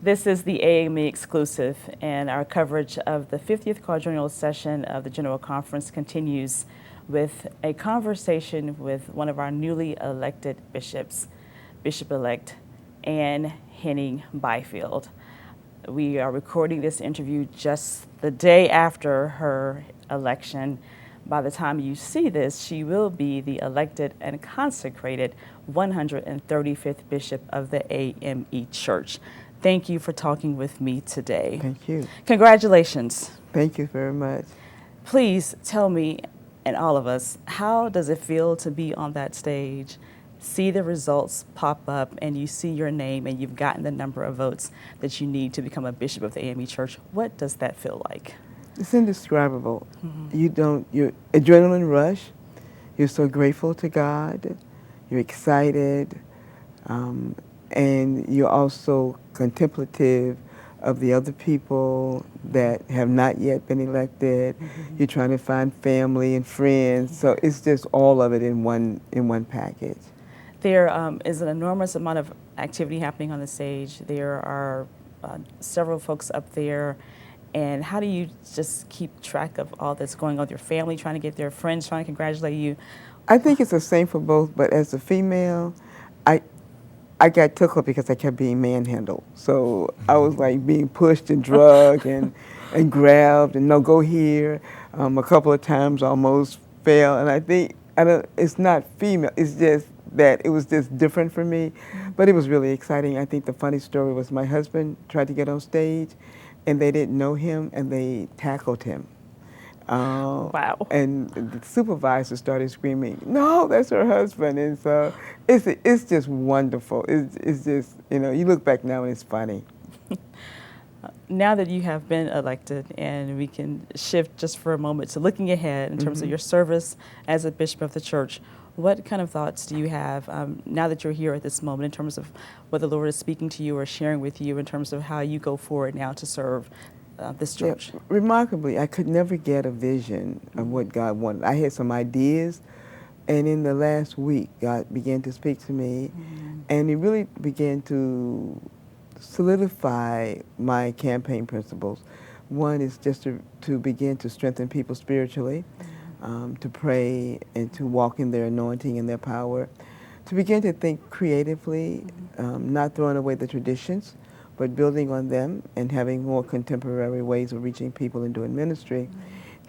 This is the AME exclusive, and our coverage of the 50th Quadrennial Session of the General Conference continues with a conversation with one of our newly elected bishops, Bishop-elect Henning Byfield. We are recording this interview just the day after her election. By the time you see this, she will be the elected and consecrated 135th Bishop of the AME Church. Thank you for talking with me today. Thank you. Congratulations. Thank you very much. Please tell me and all of us, how does it feel to be on that stage, see the results pop up, and you see your name and you've gotten the number of votes that you need to become a bishop of the AME Church? What does that feel like? It's indescribable. Your adrenaline rush, you're so grateful to God, you're excited, and you're also contemplative of the other people that have not yet been elected. You're trying to find family and friends, so it's just all of it in one package. There is an enormous amount of activity happening on the stage. There are several folks up there. And how do you just keep track of all that's going on with your family, trying to get their friends, trying to congratulate you? I think it's the same for both, but as a female, I got tickled because I kept being manhandled. So I was like being pushed and drugged and grabbed and no, go here. A couple of times almost fell. And I think, it's not female, it's just that it was just different for me. But it was really exciting. I think the funny story was my husband tried to get on stage and they didn't know him and they tackled him. Wow. And the supervisor started screaming, "No, that's her husband." And so it's just wonderful. It's just, you look back now and it's funny. Now that you have been elected, and we can shift just for a moment to looking ahead in terms of your service as a bishop of the church, what kind of thoughts do you have now that you're here at this moment in terms of what the Lord is speaking to you or sharing with you in terms of how you go forward now to serve this church? Yeah, remarkably, I could never get a vision of what God wanted. I had some ideas, and in the last week, God began to speak to me, and He really began to solidify my campaign principles. One is just to begin to strengthen people spiritually, to pray and to walk in their anointing and their power, to begin to think creatively, not throwing away the traditions, but building on them and having more contemporary ways of reaching people and doing ministry.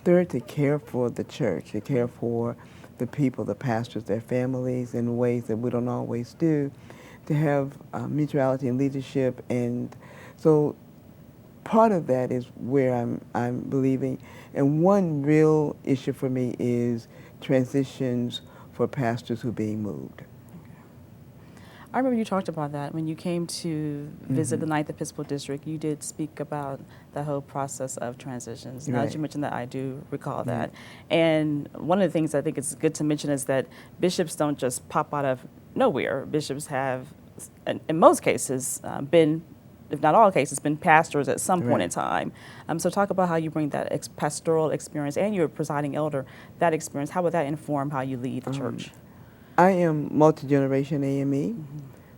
Third, to care for the church, to care for the people, the pastors, their families in ways that we don't always do, to have mutuality in leadership. And so part of that is where I'm believing. And one real issue for me is transitions for pastors who are being moved. I remember you talked about that when you came to visit the 9th Episcopal District. You did speak about the whole process of transitions. Now that you mentioned that, I do recall that. And one of the things I think it's good to mention is that bishops don't just pop out of nowhere. Bishops have, in most cases, been, if not all cases, been pastors at some point in time. So talk about how you bring that pastoral experience, and you're a presiding elder, that experience. How would that inform how you lead the church? I am multi-generation AME.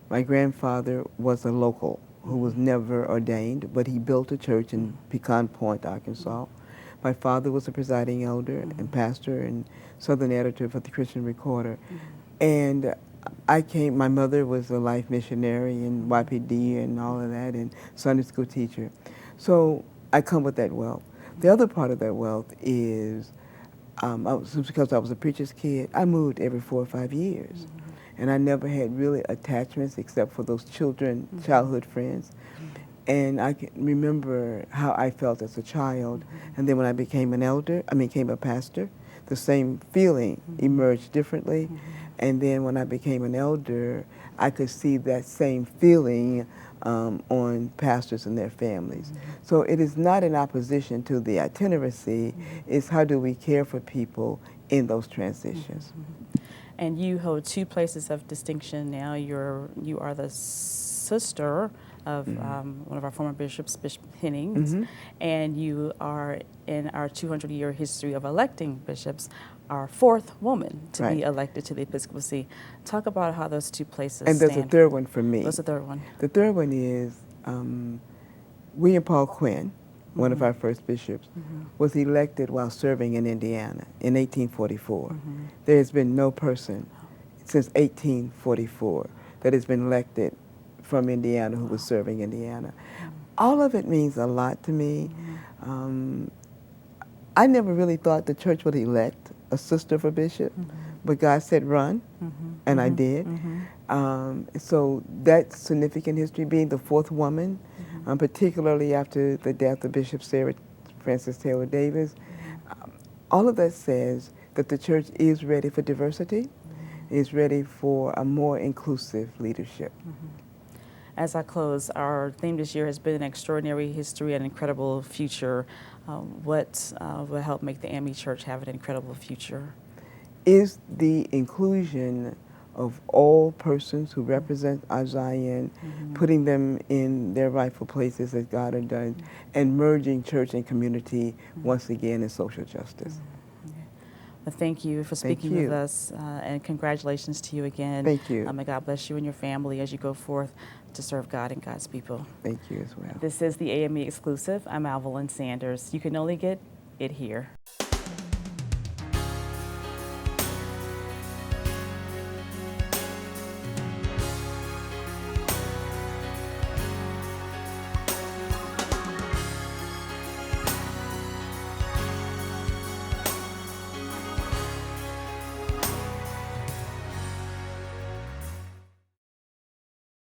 My grandfather was a local who was never ordained, but he built a church in Pecan Point, Arkansas. My father was a presiding elder and pastor and southern editor for the Christian Recorder. And my mother was a life missionary in YPD and all of that, and Sunday school teacher. So I come with that wealth. The other part of that wealth is because I was a preacher's kid, I moved every 4 or 5 years. And I never had really attachments except for those childhood friends. And I can remember how I felt as a child. And then when I became became a pastor, the same feeling emerged differently. And then when I became an elder, I could see that same feeling on pastors and their families. So it is not in opposition to the itineracy, it's how do we care for people in those transitions. And you hold 2 places of distinction now. You are the sister of one of our former bishops, Bishop Henning, and you are, in our 200-year history of electing bishops, our 4th woman to be elected to the episcopacy. Talk about how those 2 places And there's stand. a third one for me. What's the third one? The third one is William Paul Quinn, one of our first bishops, was elected while serving in Indiana in 1844. There has been no person since 1844 that has been elected from Indiana who was serving Indiana. All of it means a lot to me. I never really thought the church would elect a sister for bishop, but God said run, and I did. So that's significant history, being the fourth woman, particularly after the death of Bishop Sarah Frances Taylor Davis. All of that says that the church is ready for diversity, is ready for a more inclusive leadership. As I close, our theme this year has been an extraordinary history and incredible future. What will help make the AME Church have an incredible future? Is the inclusion of all persons who represent our Zion, putting them in their rightful places as God has done, and merging church and community once again in social justice. Well, thank you for speaking with us, and congratulations to you again. Thank you. May God bless you and your family as you go forth to serve God and God's people. Thank you as well. This is the AME Exclusive. I'm Alvalyn Sanders. You can only get it here.